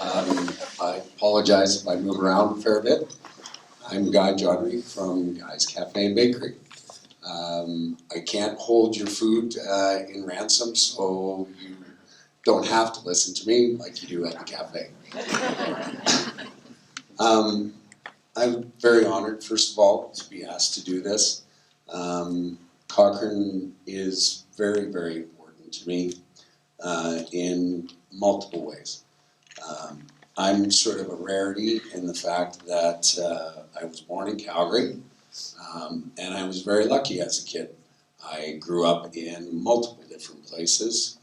I apologize if I move around a fair bit. I'm Guy Joudrie from Guy's Cafe and Bakery. I can't hold your food in ransom, so you don't have to listen to me like you do at the cafe. I'm very honored, first of all, to be asked to do this. Cochrane is very, very important to me in multiple ways. I'm sort of a rarity in the fact that I was born in Calgary, and I was very lucky as a kid. I grew up in multiple different places,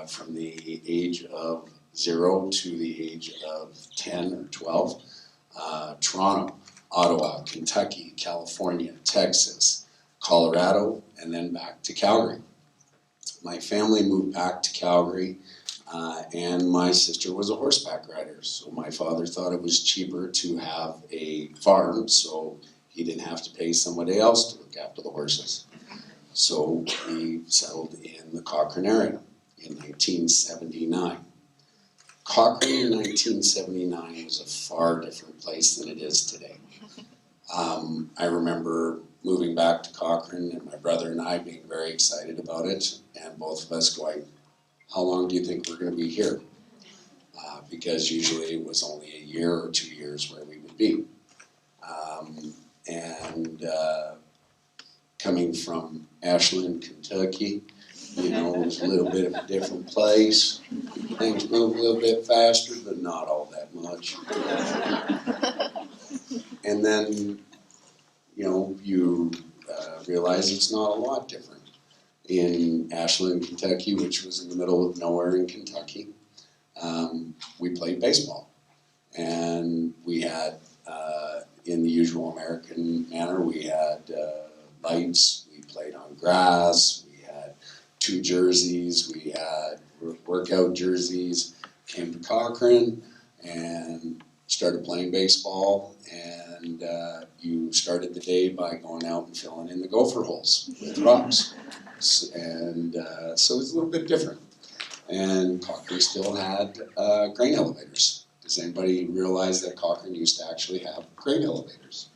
from the age of 0 to the age of 10 or 12. Toronto, Ottawa, Kentucky, California, Texas, Colorado, and then back to Calgary. My family moved back to Calgary, and my sister was a horseback rider, so my father thought it was cheaper to have a farm, so he didn't have to pay somebody else to look after the horses. So we settled in the Cochrane area in 1979. Cochrane in 1979 was a far different place than it is today. I remember moving back to Cochrane and my brother and I being very excited about it, and both of us going, how long do you think we're going to be here? Because usually it was only a year or 2 years where we would be. Coming from Ashland, Kentucky, you know, it was a little bit of a different place. Things move a little bit faster, but not all that much. And then, you know, you realize it's not a lot different. In Ashland, Kentucky, which was in the middle of nowhere in Kentucky, we played baseball. And we had, in the usual American manner, we had lights, we played on grass, we had 2 jerseys, we had workout jerseys. Came to Cochrane and started playing baseball, and you started the day by going out and filling in the gopher holes with rocks. And so it's a little bit different. And Cochrane still had grain elevators. Does anybody realize that Cochrane used to actually have grain elevators?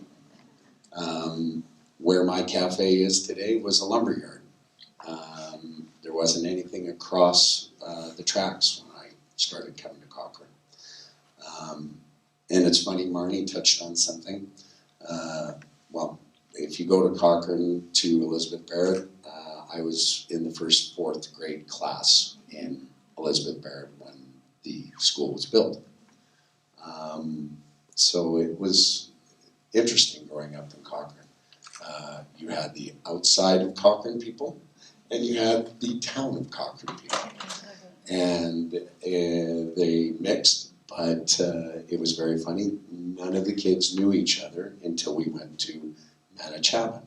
Where my cafe is today was a lumber yard. There wasn't anything across the tracks when I started coming to Cochrane. And it's funny, Marnie touched on something. Well, if you go to Cochrane to Elizabeth Barrett, I was in the first 4th grade class in Elizabeth Barrett when the school was built. So it was interesting growing up in Cochrane. You had the outside of Cochrane people, and you had the town of Cochrane people. And they mixed, but it was very funny. None of the kids knew each other until we went to Manitowoc.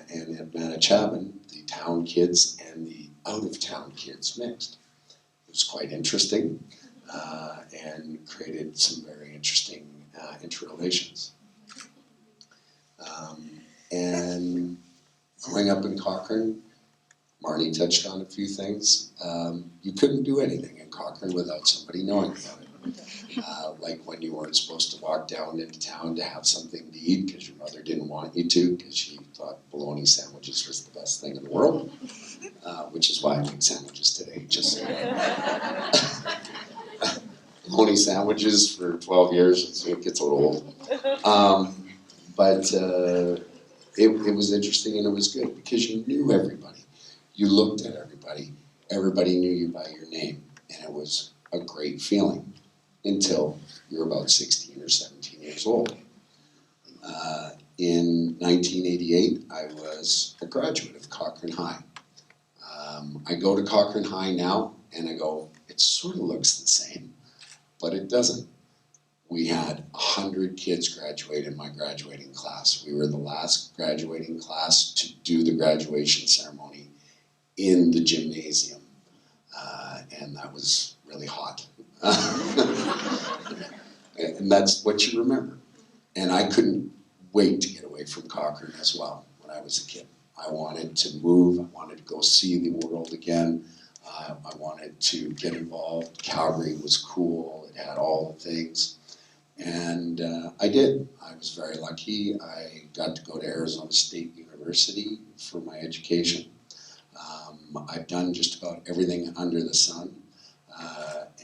And at Manitowoc, the town kids and the out-of-town kids mixed. It was quite interesting and created some very interesting interrelations. And growing up in Cochrane, Marnie touched on a few things. You couldn't do anything in Cochrane without somebody knowing about it. Like when you weren't supposed to walk down into town to have something to eat because your mother didn't want you to, because she thought bologna sandwiches was the best thing in the world, which is why I make sandwiches today. Just bologna sandwiches for 12 years, it gets a little old. But it was interesting and it was good because you knew everybody. You looked at everybody. Everybody knew you by your name, and it was a great feeling until you're about 16 or 17 years old. In 1988, I was a graduate of Cochrane High. I go to Cochrane High now, and I go, it sort of looks the same, but it doesn't. We had 100 kids graduate in my graduating class. We were the last graduating class to do the graduation ceremony in the gymnasium, and that was really hot. And that's what you remember. And I couldn't wait to get away from Cochrane as well when I was a kid. I wanted to move, I wanted to go see the world again. I wanted to get involved. Calgary was cool, things. And I did. I was very lucky. I got to go to Arizona State University for my education. I've done just about everything under the sun,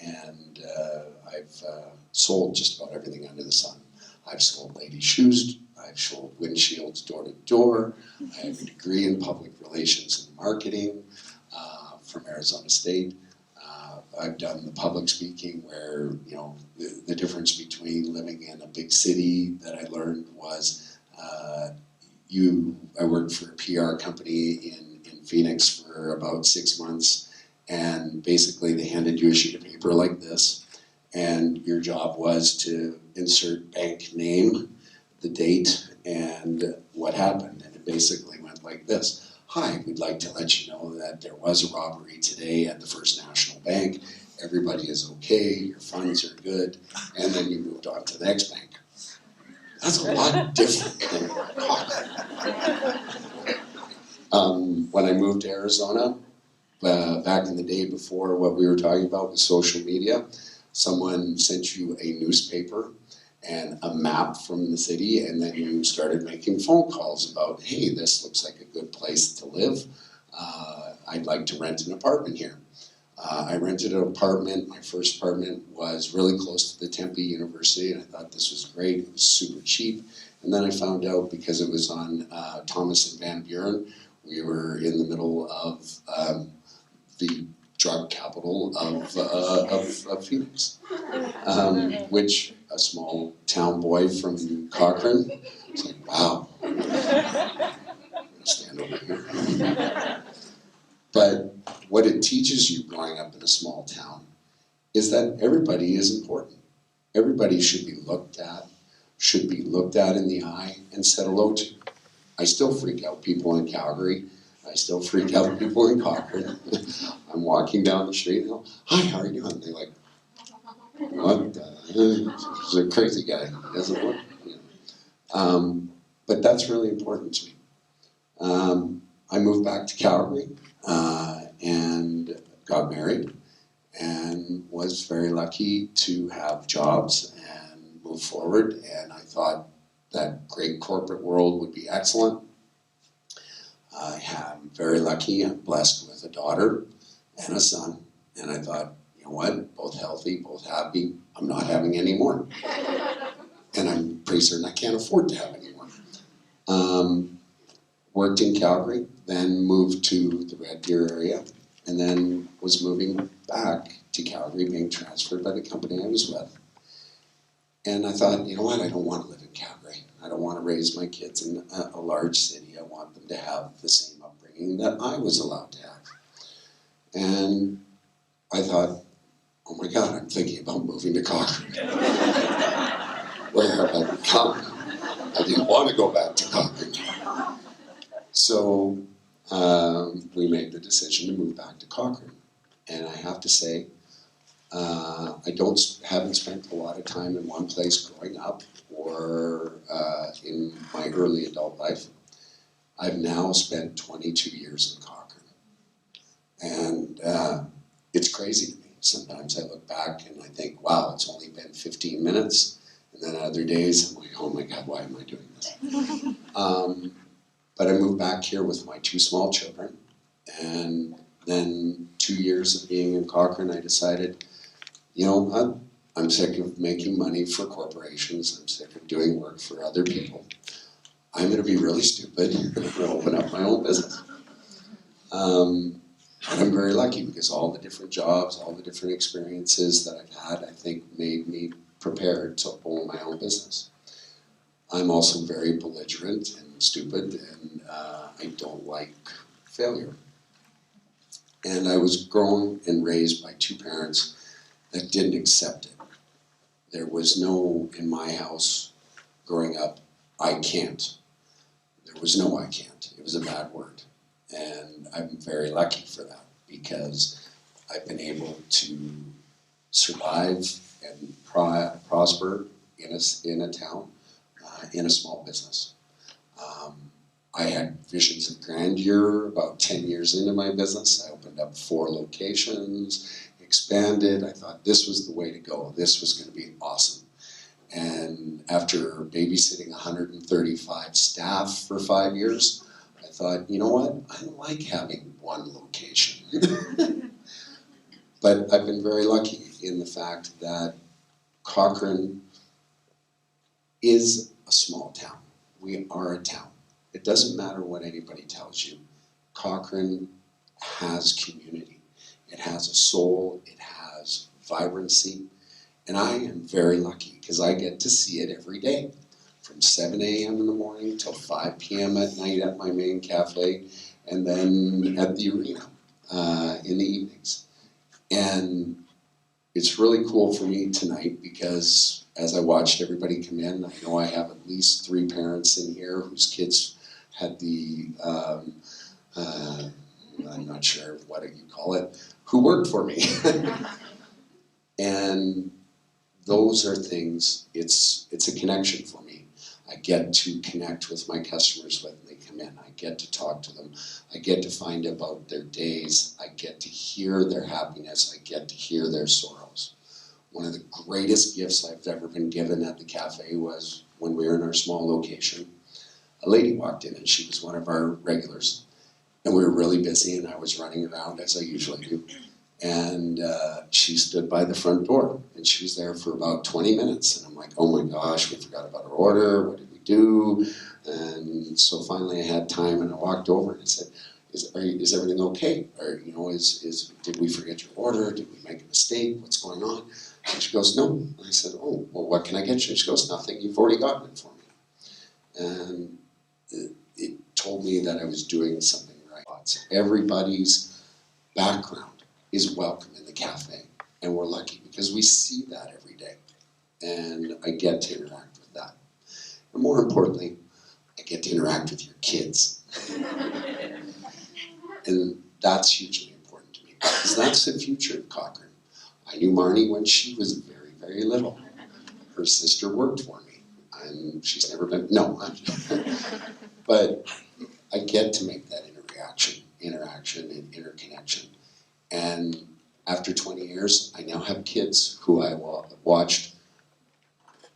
and I've sold just about everything under the sun. I've sold ladies' shoes, I've sold windshields door to door, I have a degree in public relations and marketing from Arizona State. I've done the public speaking where, you know, the difference between living in a big city that I learned was I worked for a PR company in Phoenix for about 6 months, and basically they handed you a sheet of paper like this, and your job was to insert bank name, the date, and what happened, and it basically went like this. Hi, we'd like to let you know that there was a robbery today at the First National Bank. Everybody is okay, your funds are good, and then you moved on to the next bank. That's a lot different than when I moved to Arizona, back in the day before what we were talking about with social media, someone sent you a newspaper and a map from the city, and then you started making phone calls about, hey, this looks like a good place to live. I'd like to rent an apartment here. I rented an apartment. My first apartment was really close to the Tempe University, and I thought this was great. It was super cheap. And then I found out, because it was on Thomas and Van Buren, we were in the middle of the drug capital of Phoenix, which a small town boy from Cochrane was like, wow, I'm gonna stand over here. But what it teaches you growing up in a small town is that everybody is important. Everybody should be looked at in the eye and said hello to. I still freak out people in Calgary. I still freak out people in Cochrane. I'm walking down the street and go, hi, how are you doing? They're like, what the, he's a crazy guy, doesn't it? You know. But that's really important to me. I moved back to Calgary and got married and was very lucky to have jobs and move forward. And I thought that great corporate world would be excellent. I'm very lucky. I'm blessed with a daughter and a son. And I thought, you know what? Both healthy, both happy. I'm not having any more. And I'm pretty certain I can't afford to have any more. Worked in Calgary, then moved to the Red Deer area, and then was moving back to Calgary, being transferred by the company I was with. And I thought, you know what? I don't want to live in Calgary. I don't want to raise my kids in a large city. I want them to have the same upbringing that I was allowed to have. And I thought, oh my God, I'm thinking about moving to Cochrane. Where have I become? I didn't want to go back to Cochrane. So we made the decision to move back to Cochrane. And I have to say, I haven't spent a lot of time in one place growing up or in my early adult life. I've now spent 22 years in Cochrane. And it's crazy to me. Sometimes I look back and I think, wow, it's only been 15 minutes. And then other days I'm like, oh my God, why am I doing this? But I moved back here with my 2 small children. And then 2 years of being in Cochrane, I decided, you know, I'm sick of making money for corporations. I'm sick of doing work for other people. I'm going to be really stupid and I'm going to open up my own business. And I'm very lucky because all the different jobs, all the different experiences that I've had, I think made me prepared to own my own business. I'm also very belligerent and stupid, and I don't like failure. And I was grown and raised by 2 parents that didn't accept it. There was no, in my house, growing up, I can't. There was no I can't. It was a bad word. And I'm very lucky for that because I've been able to survive and prosper in a town, in a small business. I had visions of grandeur about 10 years into my business. I opened up 4 locations, expanded. I thought this was the way to go. This was going to be awesome. And after babysitting 135 staff for 5 years, I thought, you know what? I don't like having one location. But I've been very lucky in the fact that Cochrane is a small town. We are a town. It doesn't matter what anybody tells you. Cochrane has community. It has a soul. It has vibrancy. And I am very lucky because I get to see it every day. From 7 a.m. in the morning till 5 p.m. at night at my main cafe, and then at the arena in the evenings. And it's really cool for me tonight because as I watched everybody come in, I know I have at least 3 parents in here whose kids had the, I'm not sure what you call it, who worked for me. And those are things, it's a connection for me. I get to connect with my customers when they come in. I get to talk to them. I get to find out about their days. I get to hear their happiness. I get to hear their sorrows. One of the greatest gifts I've ever been given at the cafe was when we were in our small location. A lady walked in and she was one of our regulars. And we were really busy and I was running around as I usually do. And she stood by the front door and she was there for about 20 minutes. And I'm like, oh my gosh, we forgot about our order. What did we do? And so finally I had time and I walked over and I said, is everything okay? Or, you know, did we forget your order? Did we make a mistake? What's going on? And she goes, no. And I said, oh, well, what can I get you? And she goes, nothing. You've already gotten it for me. And it told me that I was doing something right. Everybody's background is welcome in the cafe, and we're lucky because we see that every day, and I get to interact with that. And more importantly, I get to interact with your kids. And that's hugely important to me because that's the future of Cochrane. I knew Marnie when she was very, very little. Her sister worked for me, and she's never been, no. But I get to make that interaction and interconnection. And after 20 years, I now have kids who I watched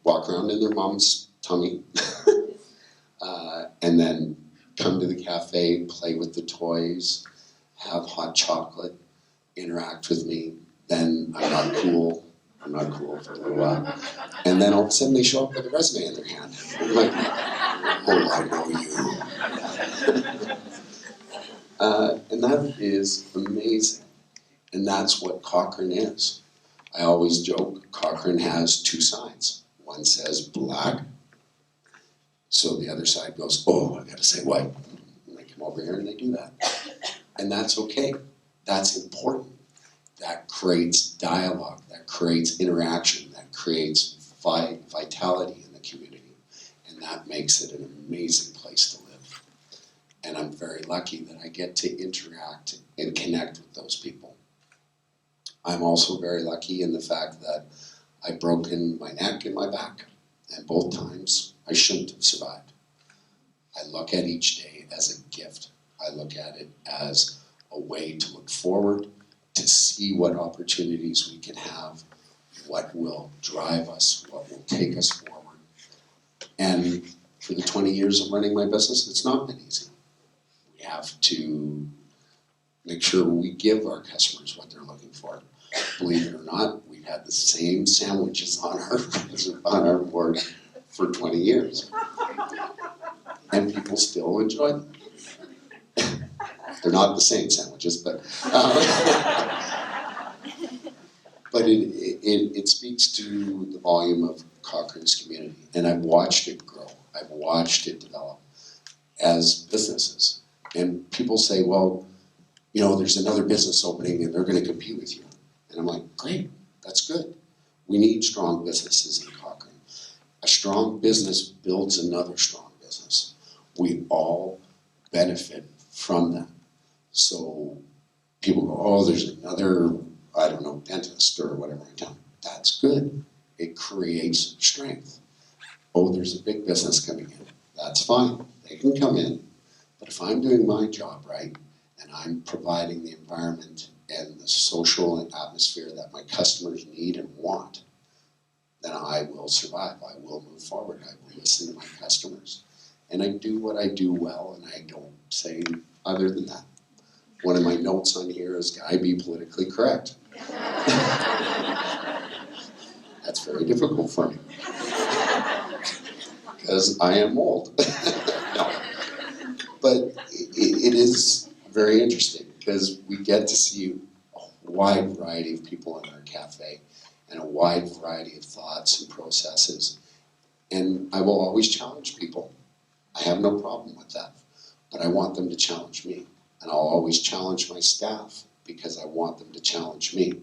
walk around in their mom's tummy and then come to the cafe, play with the toys, have hot chocolate, interact with me. Then I'm not cool for a little while. And then all of a sudden they show up with a resume in their hand. I'm like, oh, I know you. And that is amazing. And that's what Cochrane is. I always joke, Cochrane has 2 sides. One says black, so the other side goes, oh, I gotta say white. And they come over here and they do that. And that's okay. That's important. That creates dialogue, that creates interaction, that creates vitality in the community. And that makes it an amazing place to live. And I'm very lucky that I get to interact and connect with those people. I'm also very lucky in the fact that I've broken my neck and my back, and both times I shouldn't have survived. I look at each day as a gift. I look at it as a way to look forward, to see what opportunities we can have, what will drive us, what will take us forward. And for the 20 years of running my business, it's not been easy. We have to make sure we give our customers what they're looking for. Believe it or not, we've had the same sandwiches on our board for 20 years. And people still enjoy them. They're not the same sandwiches, but it speaks to the volume of Cochrane's community. And I've watched it grow. I've watched it develop as businesses. And people say, well, you know, there's another business opening and they're going to compete with you. And I'm like, great, that's good. We need strong businesses in Cochrane. A strong business builds another strong business. We all benefit from that. So people go, oh, there's another, I don't know, dentist or whatever in town. That's good. It creates strength. Oh, there's a big business coming in. That's fine. They can come in. But if I'm doing my job right, and I'm providing the environment and the social atmosphere that my customers need and want, then I will survive. I will move forward. I will listen to my customers. And I do what I do well, and I don't say other than that. One of my notes on here is, Guy, be politically correct. That's very difficult for me. Because I am old. No. But it is very interesting, because we get to see a wide variety of people in our cafe, and a wide variety of thoughts and processes. And I will always challenge people. I have no problem with that. But I want them to challenge me. And I'll always challenge my staff, because I want them to challenge me.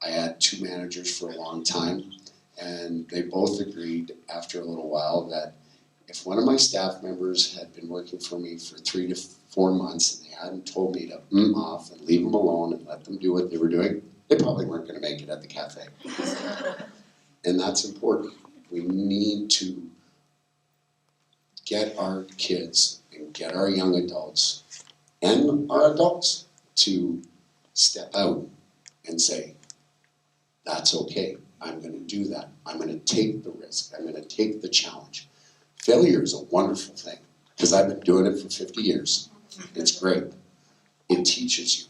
I had 2 managers for a long time, and they both agreed after a little while that if one of my staff members had been working for me for 3 to 4 months and they hadn't told me to off and leave them alone and let them do what they were doing, they probably weren't going to make it at the cafe. And that's important. We need to get our kids and get our young adults and our adults to step out and say, that's okay, I'm going to do that. I'm going to take the risk. I'm going to take the challenge. Failure is a wonderful thing, because I've been doing it for 50 years. It's great. It teaches you.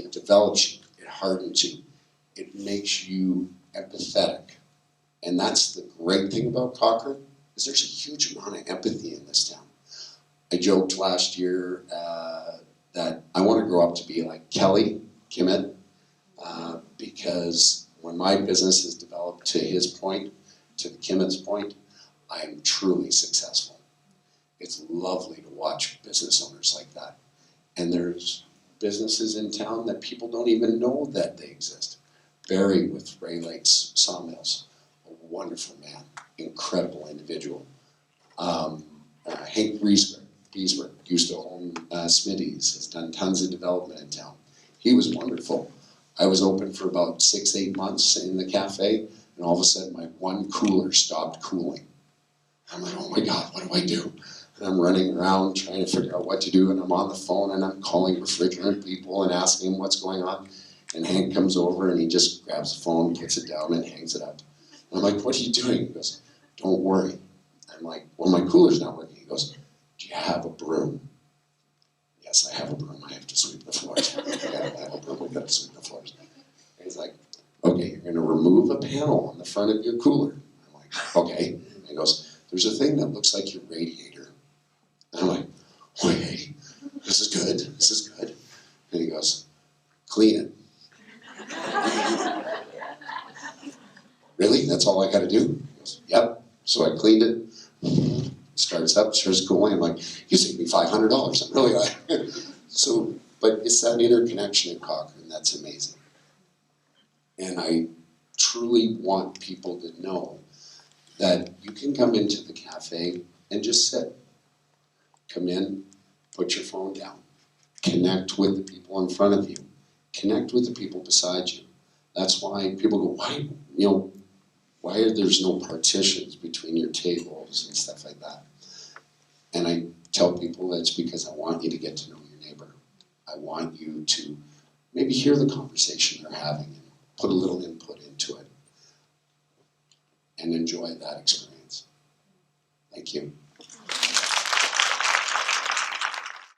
It develops you. It hardens you. It makes you empathetic. And that's the great thing about Cochrane, is there's a huge amount of empathy in this town. I joked last year that I want to grow up to be like Kelly Kimmett, because when my business has developed to his point, to the Kimmett's point, I'm truly successful. It's lovely to watch business owners like that. And there's businesses in town that people don't even know that they exist. Barry with Ray Lakes Sawmills, a wonderful man, incredible individual. Hank Riesberg used to own Smitty's, has done tons of development in town. He was wonderful. I was open for about 6-8 months in the cafe, and all of a sudden my one cooler stopped cooling. I'm like, oh my God, what do I do? And I'm running around trying to figure out what to do, and I'm on the phone and I'm calling refrigerant people and asking them what's going on. And Hank comes over and he just grabs the phone, puts it down and hangs it up. And I'm like, what are you doing? He goes, don't worry. I'm like, well, my cooler's not working. He goes, do you have a broom? Yes, I have a broom. I have to sweep the floors. I have a broom. We've got to sweep the floors. And he's like, okay, you're going to remove a panel on the front of your cooler. I'm like, okay. And he goes, there's a thing that looks like your radiator. And I'm like, wait, this is good. This is good. And he goes, clean it. Really? That's all I got to do? He goes, yep. So I cleaned it. Starts up, starts cooling. I'm like, you saved me $500. I'm really like, so, but it's that interconnection in Cochrane that's amazing. And I truly want people to know that you can come into the cafe and just sit. Come in, put your phone down, connect with the people in front of you, connect with the people beside you. That's why people go, why, why are there's no partitions between your tables and stuff like that? And I tell people it's because I want you to get to know your neighbor. I want you to maybe hear the conversation they're having and put a little input into it and enjoy that experience. Thank you.